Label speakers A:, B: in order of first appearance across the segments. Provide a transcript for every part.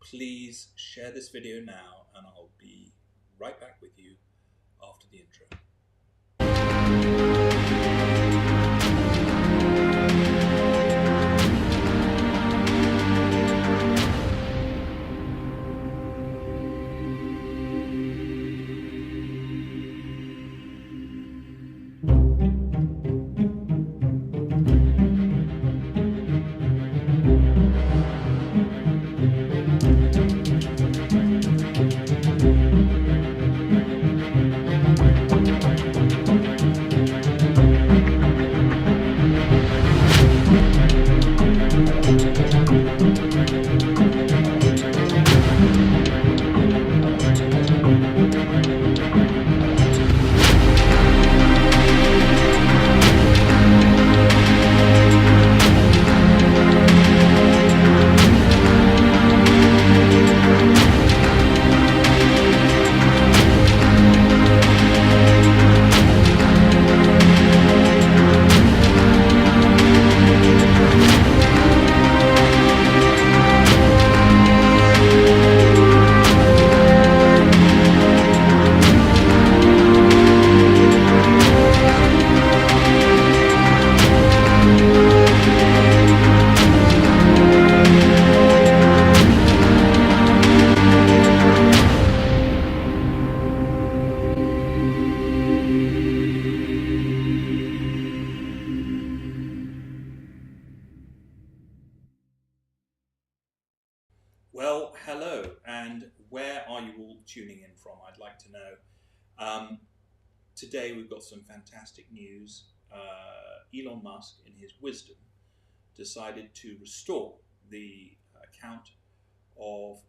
A: please share this video now, and I'll be right back with you after the intro. Well, hello, and where are you all tuning in from? I'd like to know. Today we've got some fantastic news. Elon Musk, in his wisdom, decided to restore the account of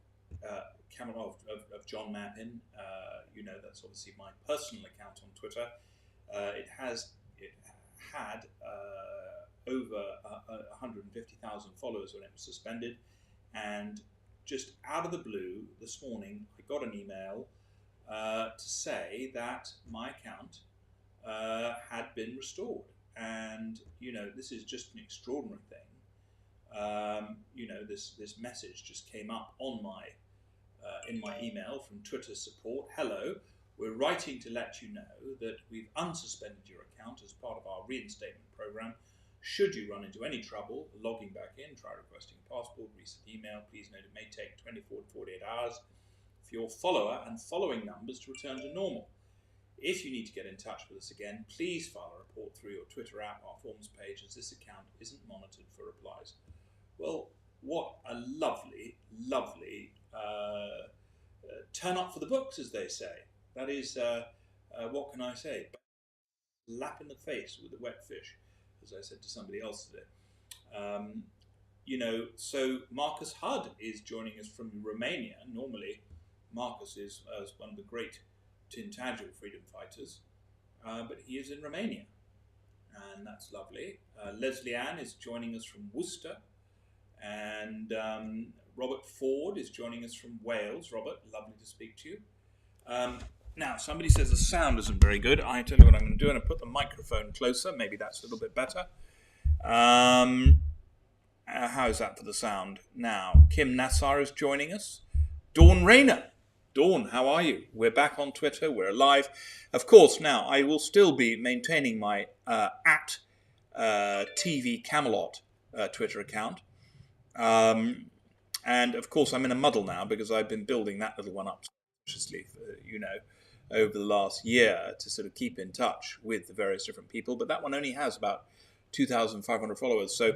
A: Camelot of John Mappin. That's obviously my personal account on Twitter. It had over 150,000 followers when it was suspended, and just out of the blue this morning, I got an email to say that my account had been restored. And, this is just an extraordinary thing. This message just came up on in my email from Twitter support. Hello, we're writing to let you know that we've unsuspended your account as part of our reinstatement program. Should you run into any trouble logging back in, try requesting a passport, recent email. Please note it may take 24 to 48 hours for your follower and following numbers to return to normal. If you need to get in touch with us again, please file a report through your Twitter app, our forms page, as this account isn't monitored for replies. Well, what a lovely, lovely turn up for the books, as they say. That is, what can I say? Slap in the face with a wet fish, as I said to somebody else today. So Marcus Hudd is joining us from Romania. Normally, Marcus is one of the great Tintagel freedom fighters, but he is in Romania, and that's lovely. Leslie Ann is joining us from Worcester, and Robert Ford is joining us from Wales. Robert, lovely to speak to you. Now, somebody says the sound isn't very good. I tell you what I'm going to do. I'm going to put the microphone closer. Maybe that's a little bit better. How is that for the sound? Now, Kim Nassar is joining us. Dawn Rayner. Dawn, how are you? We're back on Twitter. We're live. Of course, now, I will still be maintaining my at TV Camelot Twitter account. And, of course, I'm in a muddle now because I've been building that little one up consciously, over the last year to sort of keep in touch with the various different people. But that one only has about 2,500 followers. So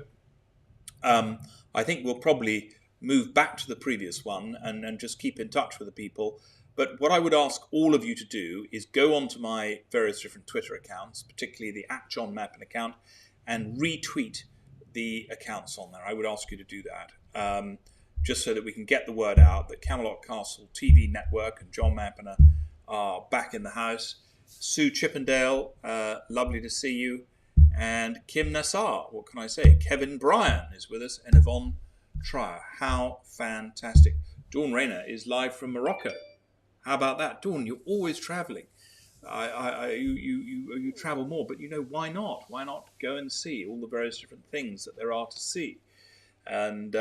A: I think we'll probably move back to the previous one and just keep in touch with the people. But what I would ask all of you to do is go onto my various different Twitter accounts, particularly the @JohnMappin account, and retweet the accounts on there. I would ask you to do that, just so that we can get the word out that Camelot TV Network and John Mappin are back in the house. Sue Chippendale, lovely to see you. And Kim Nassar, what can I say? Kevin Bryan is with us, and Yvonne Trier. How fantastic. Dawn Rayner is live from Morocco. How about that? Dawn, you're always traveling. You travel more, but why not? Why not go and see all the various different things that there are to see? And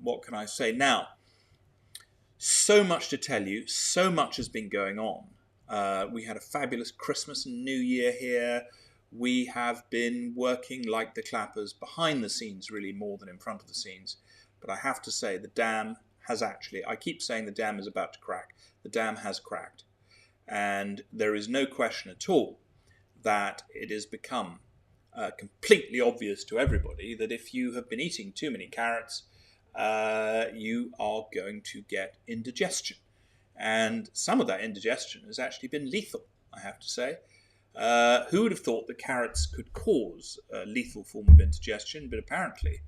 A: what can I say? Now, So much to tell you. So much has been going on. We had a fabulous Christmas and New Year here. We have been working like the clappers behind the scenes, really more than in front of the scenes. But I have to say, the dam has actually, I keep saying the dam is about to crack. The dam has cracked. And there is no question at all that it has become completely obvious to everybody that if you have been eating too many carrots, you are going to get indigestion. And some of that indigestion has actually been lethal, I have to say. Who would have thought that carrots could cause a lethal form of indigestion? But apparently,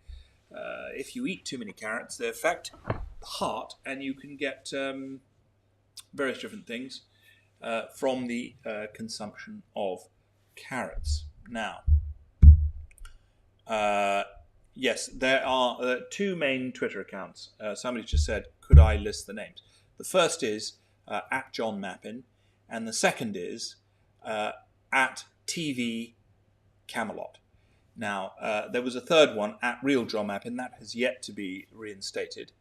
A: if you eat too many carrots, they affect the heart, and you can get various different things from the consumption of carrots. Now, yes, there are two main Twitter accounts. Somebody just said, could I list the names? The first is at John Mappin, and the second is at TV Camelot. Now, there was a third one at Real John Mappin that has yet to be reinstated.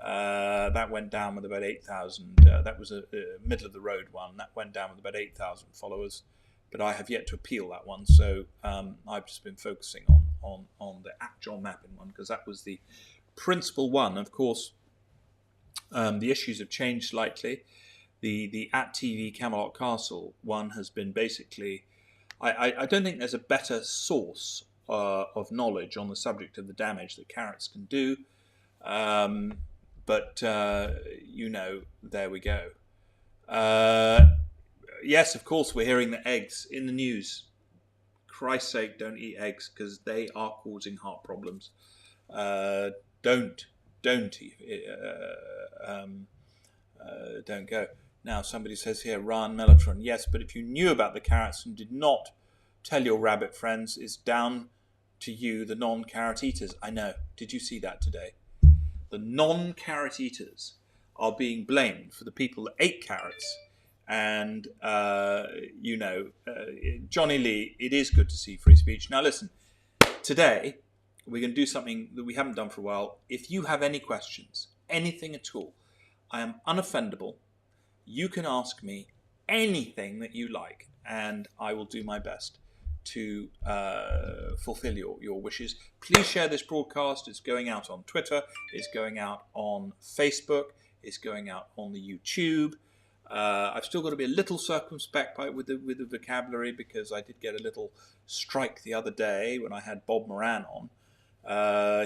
A: That went down with about 8,000. That was a middle of the road one. That went down with about 8,000 followers. But I have yet to appeal that one. So I've just been focusing on the at John Mappin one, because that was the principal one. Of course, the issues have changed slightly. The at TV Camelot Castle one has been basically, I don't think there's a better source of knowledge on the subject of the damage that carrots can do. But there we go. Yes, of course, we're hearing the eggs in the news. Christ's sake, don't eat eggs, because they are causing heart problems. Don't go. Now, somebody says here, Ryan Mellotron. Yes, but if you knew about the carrots and did not tell your rabbit friends, it's down to you, the non-carrot eaters. I know. Did you see that today? The non-carrot eaters are being blamed for the people that ate carrots. And, Johnny Lee, it is good to see free speech. Now, listen, today we're going to do something that we haven't done for a while. If you have any questions, anything at all, I am unoffendable. You can ask me anything that you like, and I will do my best to fulfill your wishes. Please share this broadcast. It's going out on Twitter. It's going out on Facebook. It's going out on the YouTube. I've still got to be a little circumspect with the vocabulary, because I did get a little strike the other day when I had Bob Moran on.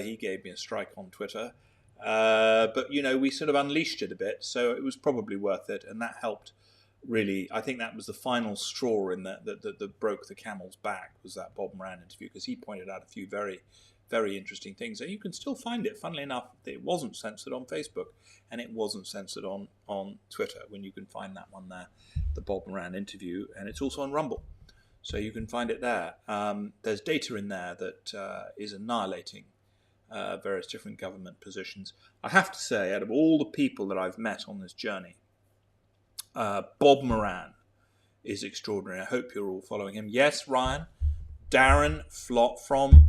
A: He gave me a strike on Twitter. But, we sort of unleashed it a bit, so it was probably worth it, and that helped. Really, I think that was the final straw in that broke the camel's back, was that Bob Moran interview, because he pointed out a few very, very interesting things. And you can still find it. Funnily enough, it wasn't censored on Facebook, and it wasn't censored on Twitter, when you can find that one there, the Bob Moran interview, and it's also on Rumble. So you can find it there. There's data in there that is annihilating various different government positions. I have to say, out of all the people that I've met on this journey, Bob Moran is extraordinary. I hope you're all following him. Yes, Ryan, Darren from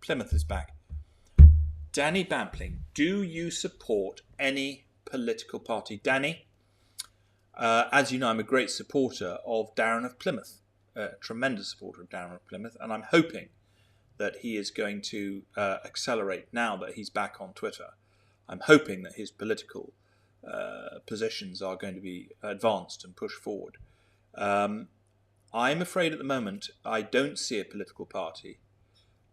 A: Plymouth is back. Danny Bampling, do you support any political party? Danny, as you know, I'm a great supporter of Darren of Plymouth, tremendous supporter of Darren of Plymouth, and I'm hoping that he is going to accelerate now that he's back on Twitter. I'm hoping that his political positions are going to be advanced and pushed forward. I'm afraid at the moment I don't see a political party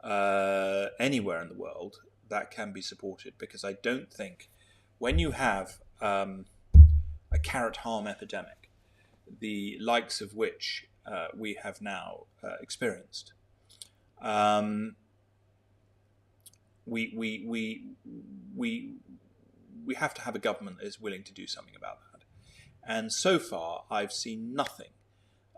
A: anywhere in the world that can be supported, because I don't think, when you have a carrot harm epidemic, the likes of which we have now experienced, we have to have a government that is willing to do something about that. And so far, I've seen nothing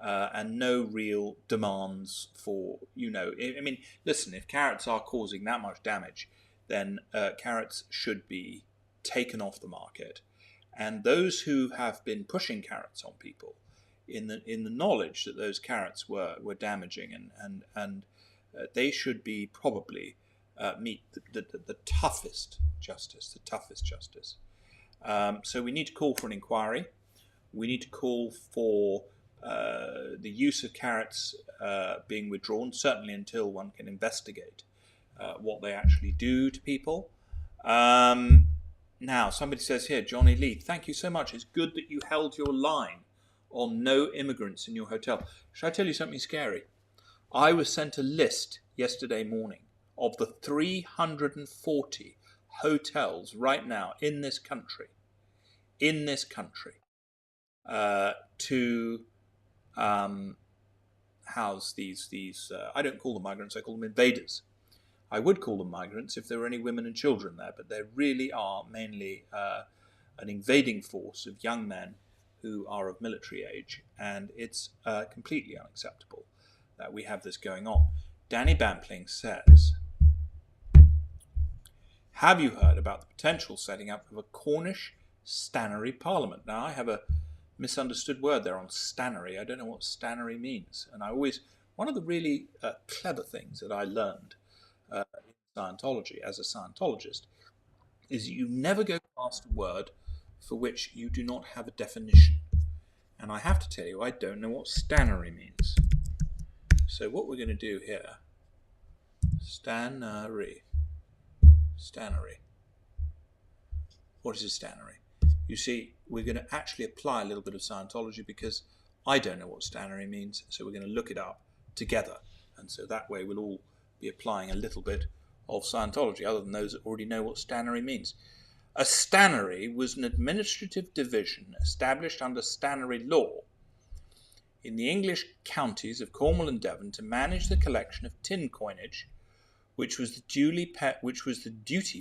A: and no real demands for, I mean, listen, if carrots are causing that much damage, then carrots should be taken off the market. And those who have been pushing carrots on people in the knowledge that those carrots were damaging, and they should be probably meet the toughest justice, So we need to call for an inquiry. We need to call for the use of carrots being withdrawn, certainly until one can investigate what they actually do to people. Now, somebody says here, Johnny Lee, thank you so much. It's good that you held your line on no immigrants in your hotel. Should I tell you something scary? I was sent a list yesterday morning of the 340 hotels right now in this country, to house these I don't call them migrants, I call them invaders. I would call them migrants if there were any women and children there, but they really are mainly an invading force of young men who are of military age, and it's completely unacceptable that we have this going on. Danny Bampling says, have you heard about the potential setting up of a Cornish stannery parliament? Now, I have a misunderstood word there on stannery. I don't know what stannery means. And one of the really clever things that I learned in Scientology as a Scientologist is you never go past a word for which you do not have a definition. And I have to tell you, I don't know what stannery means. So what we're going to do here, stannery. What is a stannery? You see, we're going to actually apply a little bit of Scientology because I don't know what stannery means, so we're going to look it up together. And so that way we'll all be applying a little bit of Scientology, other than those that already know what stannery means. A stannery was an administrative division established under stannery law in the English counties of Cornwall and Devon to manage the collection of tin coinage, which was the duty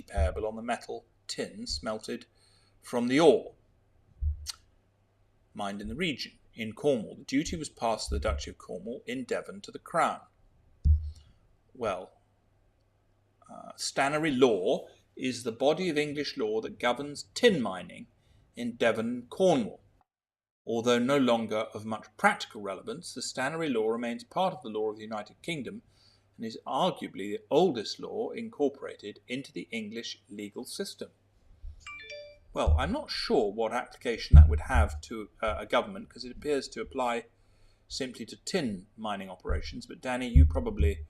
A: payable on the metal tin smelted from the ore mined in the region. In Cornwall, the duty was passed to the Duchy of Cornwall, in Devon to the Crown. Well, stannery law is the body of English law that governs tin mining in Devon and Cornwall. Although no longer of much practical relevance, the stannery law remains part of the law of the United Kingdom and is arguably the oldest law incorporated into the English legal system. Well, I'm not sure what application that would have to a government, because it appears to apply simply to tin mining operations. But Danny, you probably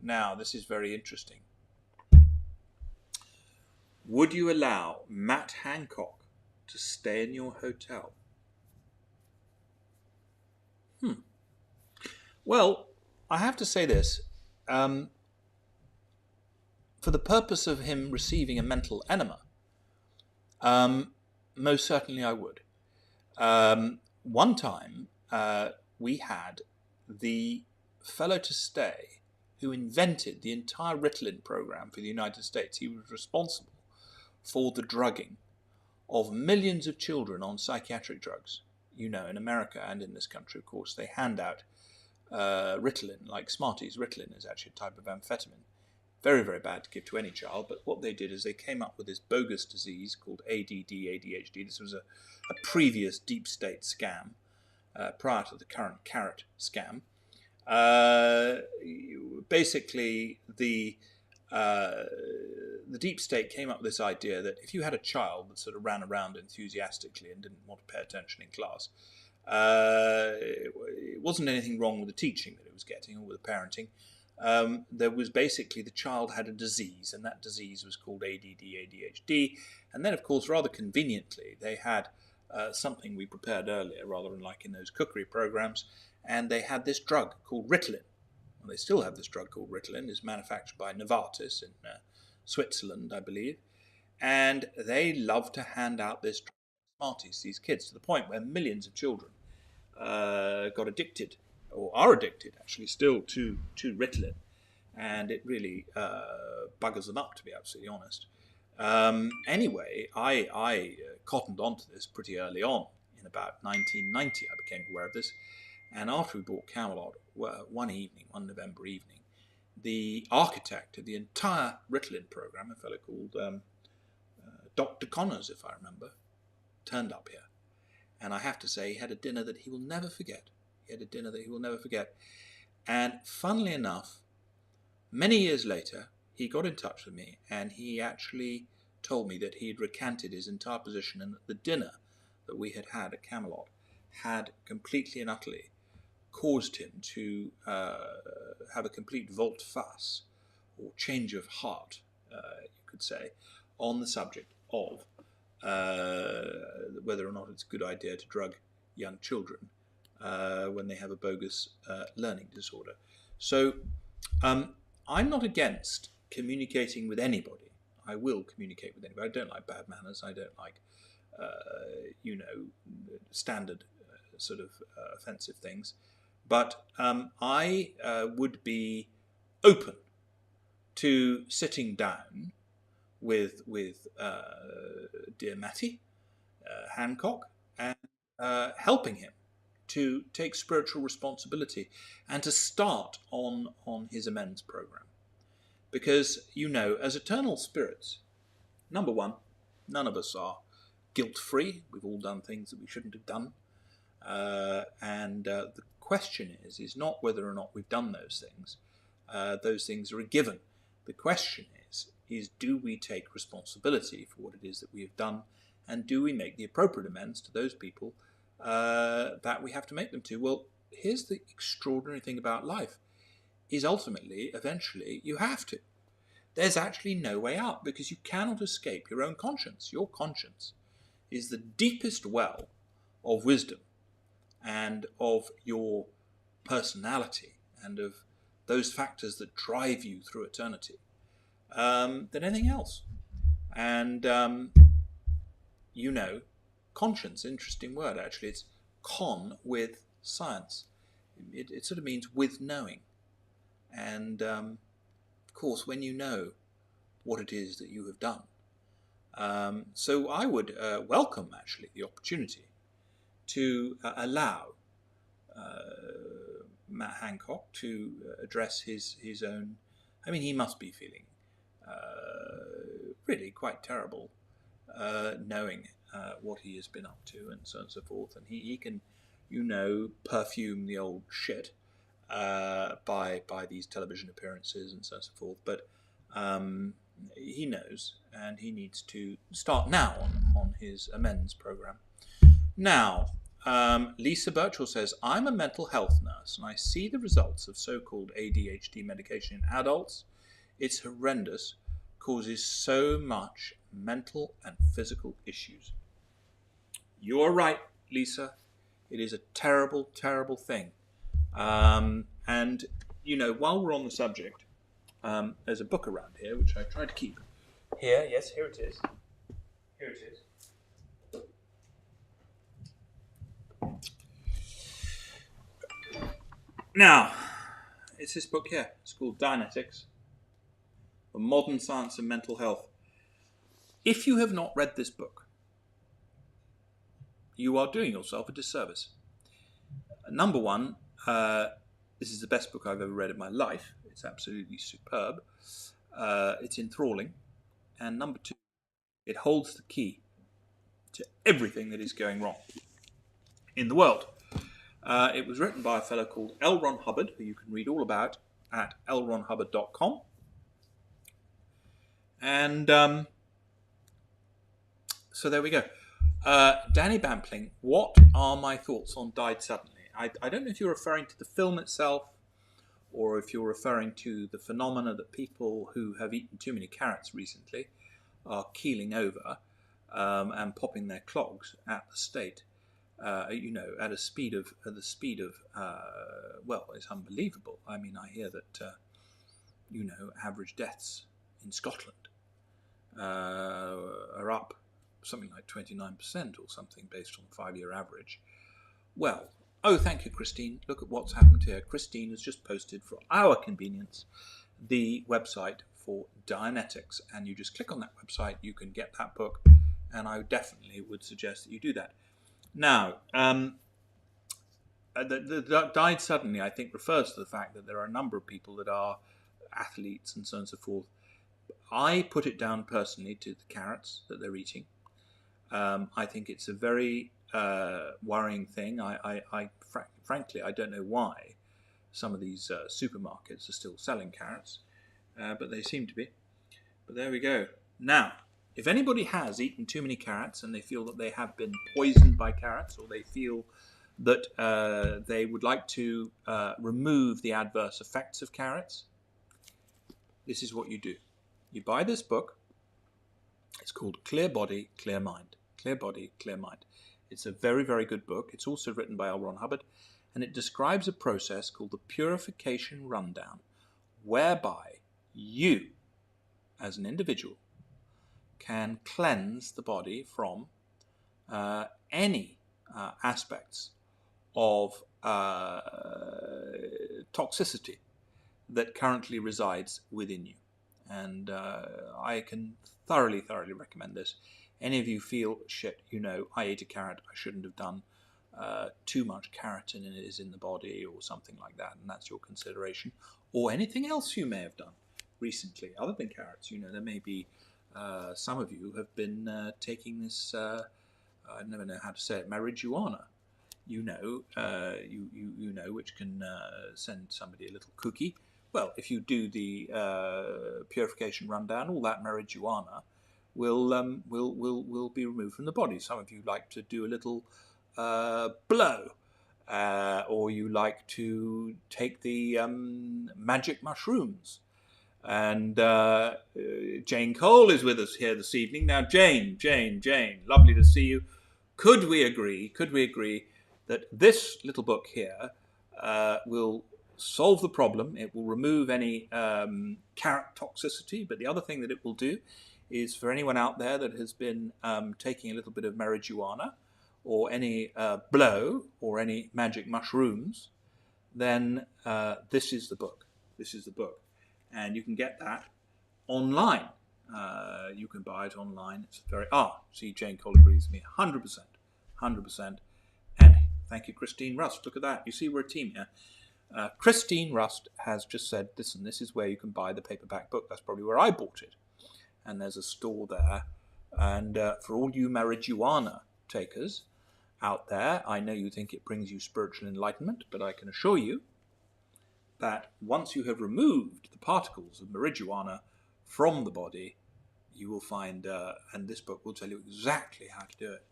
A: now this is very interesting. Would you allow Matt Hancock to stay in your hotel? Well, I have to say this. For the purpose of him receiving a mental enema, most certainly I would. One time, we had the fellow to stay who invented the entire Ritalin program for the United States. He was responsible for the drugging of millions of children on psychiatric drugs. You know, in America and in this country, of course, they hand out Ritalin, like Smarties. Ritalin is actually a type of amphetamine. Very, very bad to give to any child, but what they did is they came up with this bogus disease called ADD, ADHD. This was a previous deep state scam prior to the current carrot scam. Basically, the deep state came up with this idea that if you had a child that sort of ran around enthusiastically and didn't want to pay attention in class, it wasn't anything wrong with the teaching that it was getting or with the parenting. There was basically the child had a disease, and that disease was called ADD, ADHD. And then, of course, rather conveniently, they had something we prepared earlier, rather than like in those cookery programs, and they had this drug called Ritalin. Well, they still have this drug called Ritalin. It's manufactured by Novartis in Switzerland, I believe. And they love to hand out this drug to Smarties, these kids, to the point where millions of children got addicted, or are addicted actually still, to Ritalin, and it really buggers them up, to be absolutely honest. Anyway, I cottoned onto this pretty early on. In about 1990 I became aware of this, and after we bought Camelot, one November evening, the architect of the entire Ritalin program, a fellow called Dr. Connors, if I remember, turned up here, and I have to say he had a dinner that he will never forget. And funnily enough, many years later, he got in touch with me, and he actually told me that he had recanted his entire position, and that the dinner that we had had at Camelot had completely and utterly caused him to have a complete volte-face, or change of heart, you could say, on the subject of whether or not it's a good idea to drug young children when they have a bogus learning disorder. So I'm not against communicating with anybody. I will communicate with anybody. I don't like bad manners. I don't like, standard sort of offensive things. But I would be open to sitting down with dear Matty Hancock and helping him to take spiritual responsibility and to start on his amends program. Because, as eternal spirits, number one, none of us are guilt-free. We've all done things that we shouldn't have done. And the question is not whether or not we've done those things. Those things are a given. The question is do we take responsibility for what it is that we have done, and do we make the appropriate amends to those people that we have to make them to? Well, here's the extraordinary thing about life, is ultimately, eventually, you have to. There's actually no way out, because you cannot escape your own conscience. Your conscience is the deepest well of wisdom and of your personality and of those factors that drive you through eternity than anything else. And, conscience, interesting word actually. It's con with science. It sort of means with knowing. And, of course, when you know what it is that you have done. So I would welcome, actually, the opportunity to allow Matt Hancock to address his own. I mean, he must be feeling really quite terrible, knowing what he has been up to and so on and so forth. And he can, perfume the old shit by these television appearances and so on and so forth. But he knows, and he needs to start now on his amends program. Now, Lisa Birchall says, I'm a mental health nurse, and I see the results of so-called ADHD medication in adults. It's horrendous, causes so much mental and physical issues. You're right, Lisa. It is a terrible, terrible thing. And, while we're on the subject, there's a book around here, which I try to keep here. Yes, here it is. Here it is. Now, it's this book here. It's called Dianetics, A Modern Science of Mental Health. If you have not read this book, you are doing yourself a disservice. Number one, this is the best book I've ever read in my life. It's absolutely superb. It's enthralling. And number two, it holds the key to everything that is going wrong in the world. It was written by a fellow called L. Ron Hubbard, who you can read all about at lronhubbard.com. And so there we go. Danny Bampling, what are my thoughts on Died Suddenly? I don't know if you're referring to the film itself, or if you're referring to the phenomena that people who have eaten too many carrots recently are keeling over and popping their clogs at the state. At the speed of, it's unbelievable. I mean, I hear that, average deaths in Scotland are up something like 29% or something based on the 5-year average. Well, thank you, Christine. Look at what's happened here. Christine has just posted, for our convenience, the website for Dianetics, and you just click on that website, you can get that book, and I definitely would suggest that you do that. Now, the Died Suddenly, I think, refers to the fact that there are a number of people that are athletes and so on and so forth. I put it down personally to the carrots that they're eating. I think it's a very worrying thing. Frankly, I don't know why some of these supermarkets are still selling carrots. but they seem to be. But there we go. Now, if anybody has eaten too many carrots and they feel that they have been poisoned by carrots, or they feel that they would like to remove the adverse effects of carrots, this is what you do. You buy this book. It's called Clear Body, Clear Mind. Clear Body, Clear Mind. It's a very, very good book. It's also written by L. Ron Hubbard, and it describes a process called the Purification Rundown, whereby you, as an individual, can cleanse the body from any aspects of toxicity that currently resides within you. And I can thoroughly recommend this. Any of you feel, shit, I ate a carrot, I shouldn't have done, too much keratin is in the body or something like that, and that's your consideration, or anything else you may have done recently other than carrots. There may be some of you have been taking this, I never know how to say it, marijuana, which can send somebody a little cookie. Well, if you do the purification rundown, all that marijuana will be removed from the body. Some of you like to do a little blow, or you like to take the magic mushrooms. And Jane Cole is with us here this evening. Now, Jane, lovely to see you. Could we agree that this little book here will solve the problem? It will remove any carrot toxicity, but the other thing that it will do is, for anyone out there that has been taking a little bit of marijuana or any blow or any magic mushrooms, then this is the book. This is the book. And you can get that online. You can buy it online. It's very... see, Jane Cole agrees with me 100%. 100%. And thank you, Christine Rust. Look at that. You see, we're a team here. Christine Rust has just said, listen, this is where you can buy the paperback book. That's probably where I bought it. And there's a store there. And for all you marijuana takers out there, I know you think it brings you spiritual enlightenment, but I can assure you that once you have removed the particles of marijuana from the body, you will find, and this book will tell you exactly how to do it.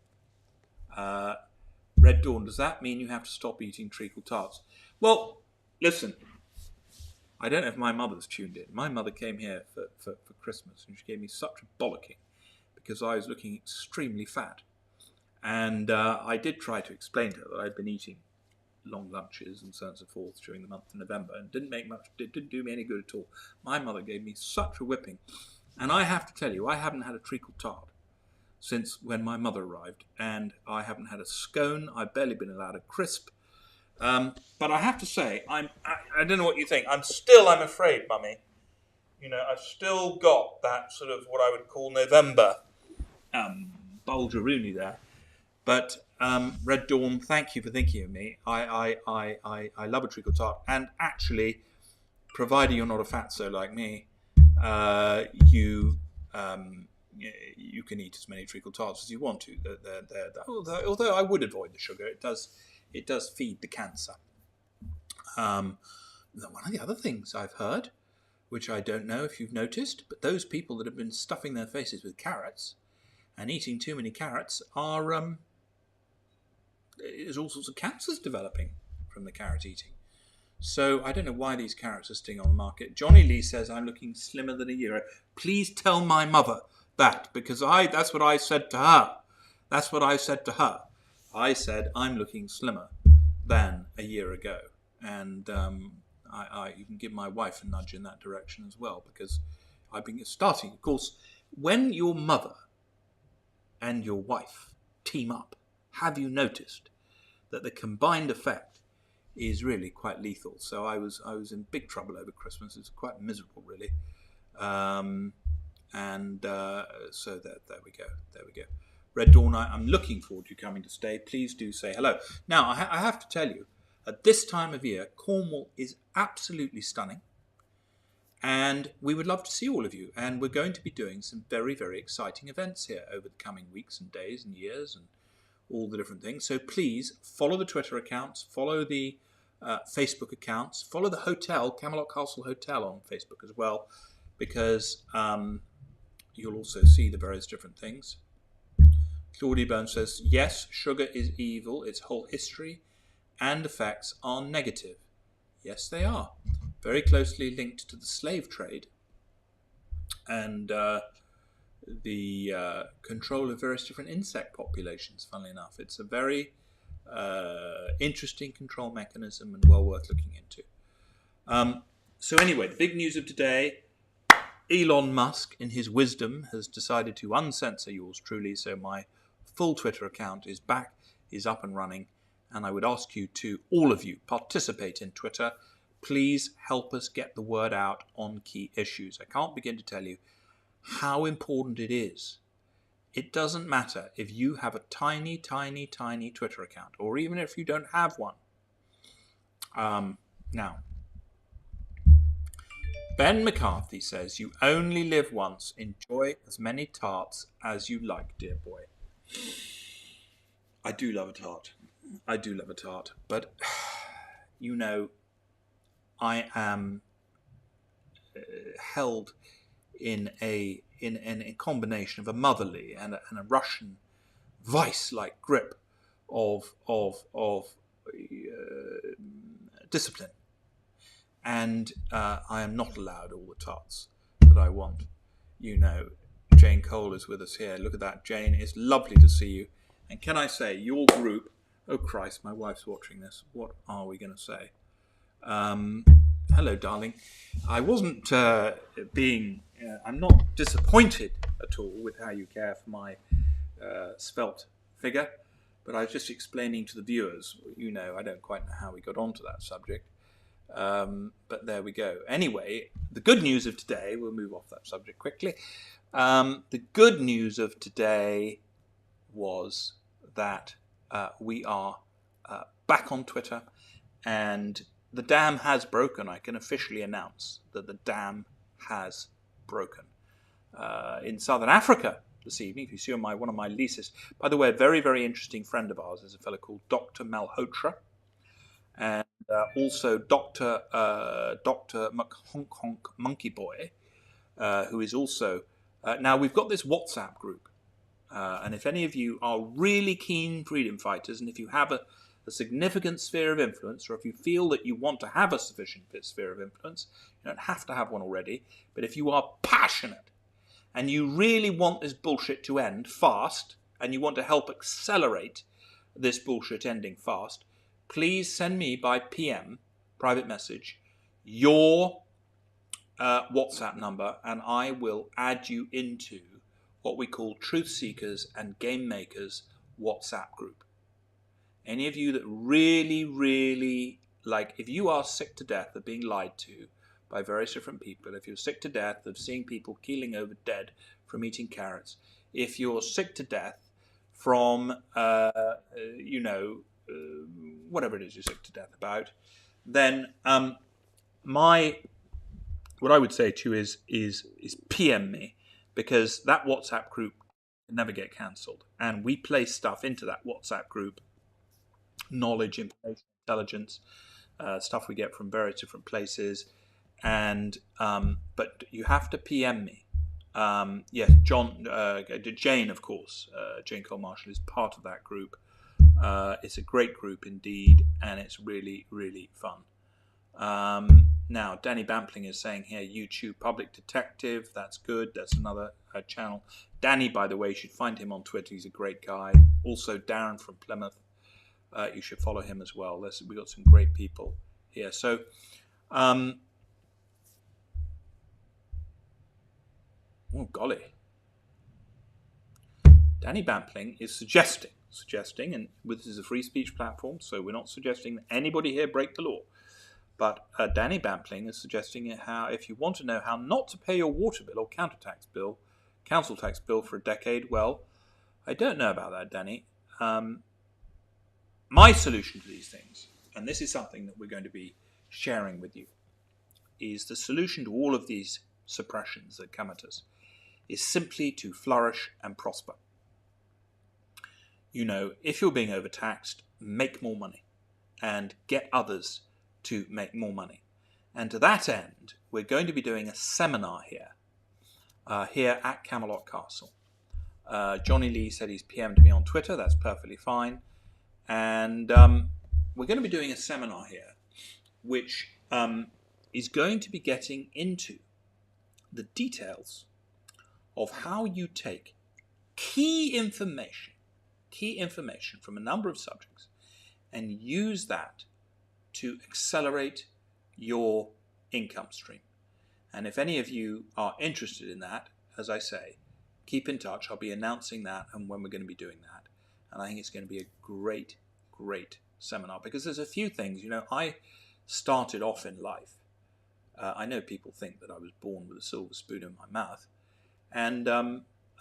A: Red Dawn, does that mean you have to stop eating treacle tarts? Well, listen, I don't know if my mother's tuned in. My mother came here for Christmas, and she gave me such a bollocking because I was looking extremely fat. And I did try to explain to her that I'd been eating long lunches and so on and so forth during the month of November, and it didn't do me any good at all. My mother gave me such a whipping, and I have to tell you, I haven't had a treacle tart since when my mother arrived, and I haven't had a scone. I've barely been allowed a crisp, but I have to say, I don't know what you think, I'm afraid, Mummy, I've still got that sort of what I would call November bulgaroonie there. But Red Dawn, thank you for thinking of me. I love a treacle tart, and actually, provided you're not a fatso like me, you can eat as many treacle tarts as you want to. Although I would avoid the sugar, it does feed the cancer. One of the other things I've heard, which I don't know if you've noticed, but those people that have been stuffing their faces with carrots and eating too many carrots are there's all sorts of cancers developing from the carrot eating. So I don't know why these carrots are staying on the market. Johnny Lee says I'm looking slimmer than a year ago. Please tell my mother that, because that's what I said to her. That's what I said to her. I said I'm looking slimmer than a year ago. And you can give my wife a nudge in that direction as well, because I've been starting. Of course, when your mother and your wife team up, have you noticed that the combined effect is really quite lethal? So I was in big trouble over Christmas. It was quite miserable, really. So there we go. Red Dawn, I'm looking forward to you coming to stay. Please do say hello. Now, I have to tell you, at this time of year, Cornwall is absolutely stunning. And we would love to see all of you. And we're going to be doing some very, very exciting events here over the coming weeks and days and years and all the different things. So please follow the Twitter accounts, follow the Facebook accounts, follow the hotel, Camelot Castle Hotel on Facebook as well. because you'll also see the various different things. Claudia Bone says, yes, sugar is evil. Its whole history and effects are negative. Yes, they are. Very closely linked to the slave trade and the control of various different insect populations, funnily enough. It's a very interesting control mechanism and well worth looking into. So anyway, the big news of today, Elon Musk, in his wisdom, has decided to uncensor yours truly, so my full Twitter account is back, is up and running, and I would ask you to, all of you, participate in Twitter. Please help us get the word out on key issues. I can't begin to tell you how important it is. It doesn't matter if you have a tiny, tiny, tiny Twitter account, or even if you don't have one. Now, Ben McCarthy says, you only live once. Enjoy as many tarts as you like, dear boy. I do love a tart. I do love a tart. But, you know, I am held in a combination of a motherly and a Russian vice-like grip of discipline. And I am not allowed all the tarts that I want. You know, Jane Cole is with us here. Look at that, Jane. It's lovely to see you. And can I say, your group... Oh, Christ, my wife's watching this. What are we going to say? Hello, darling. I wasn't I'm not disappointed at all with how you care for my svelte figure, but I was just explaining to the viewers, you know, I don't quite know how we got onto that subject. But there we go. Anyway, the good news of today, we'll move off that subject quickly. The good news of today was that we are back on Twitter, and the dam has broken. I can officially announce that the dam has broken. In Southern Africa this evening, if you see on one of my leases, by the way, a very, very interesting friend of ours is a fellow called Dr. Malhotra, and also Dr. Honk Honk Monkey Boy, who is also... now, we've got this WhatsApp group, and if any of you are really keen freedom fighters, and if you have a significant sphere of influence, or if you feel that you want to have a sufficient sphere of influence, you don't have to have one already, but if you are passionate, and you really want this bullshit to end fast, and you want to help accelerate this bullshit ending fast, please send me by PM, private message, your WhatsApp number, and I will add you into what we call Truth Seekers and Game Makers WhatsApp group. Any of you that really, really, like, if you are sick to death of being lied to by various different people, if you're sick to death of seeing people keeling over dead from eating carrots, if you're sick to death from, whatever it is you're sick to death about, then what I would say to you is PM me, because that WhatsApp group can never get cancelled, and we place stuff into that WhatsApp group, knowledge, information, intelligence, stuff we get from various different places, and but you have to PM me. Yes, Jane, of course, Jane Cole Marshall is part of that group. It's a great group indeed, and it's really, really fun. Now, Danny Bampling is saying here, YouTube Public Detective. That's good. That's another channel. Danny, by the way, you should find him on Twitter. He's a great guy. Also, Darren from Plymouth. You should follow him as well. We've got some great people here. So, oh, golly. Danny Bampling is suggesting, and this is a free speech platform, so we're not suggesting that anybody here break the law. But Danny Bampling is suggesting how, if you want to know how not to pay your water bill or council tax bill for a decade, well, I don't know about that, Danny. My solution to these things, and this is something that we're going to be sharing with you, is the solution to all of these suppressions that come at us is simply to flourish and prosper. You know, if you're being overtaxed, make more money and get others to make more money. And to that end, we're going to be doing a seminar here at Camelot Castle. Johnny Lee said he's PM'd me on Twitter. That's perfectly fine. And we're going to be doing a seminar here, which is going to be getting into the details of how you take key information from a number of subjects and use that to accelerate your income stream. And if any of you are interested in that, as I say, keep in touch. I'll be announcing that and when we're going to be doing that. And I think it's going to be a great, great seminar, because there's a few things, I started off in life. I know people think that I was born with a silver spoon in my mouth. And,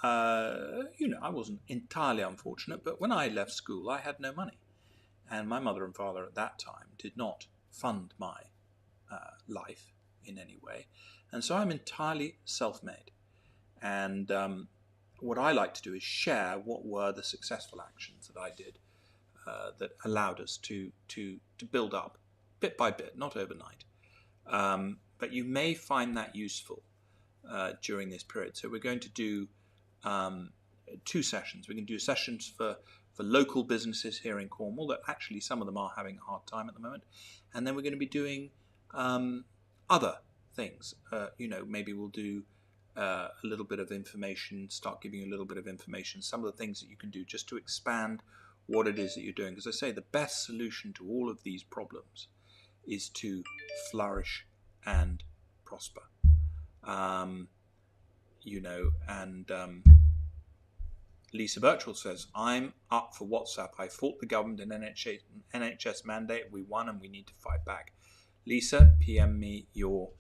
A: I wasn't entirely unfortunate, but when I left school, I had no money. And my mother and father at that time did not fund my life in any way. And so I'm entirely self-made. And what I like to do is share what were the successful actions that I did that allowed us to build up bit by bit, not overnight. But you may find that useful during this period. So we're going to do 2 sessions. We're going to do sessions for local businesses here in Cornwall that actually some of them are having a hard time at the moment. And then we're going to be doing other things. Maybe we'll do a little bit of information, start giving you a little bit of information, some of the things that you can do just to expand what it is that you're doing. Because I say the best solution to all of these problems is to flourish and prosper. Lisa Birchall says, I'm up for WhatsApp. I fought the government and NHS mandate. We won and we need to fight back. Lisa, PM me your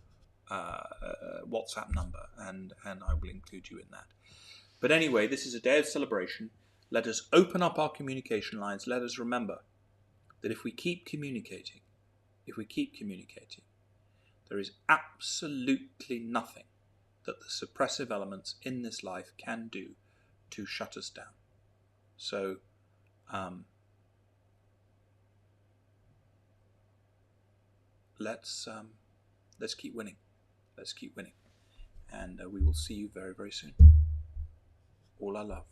A: WhatsApp number and I will include you in that. But anyway, this is a day of celebration. Let us open up our communication lines. Let us remember that if we keep communicating, there is absolutely nothing that the suppressive elements in this life can do to shut us down. So let's keep winning. Let's keep winning. And we will see you very, very soon. All our love.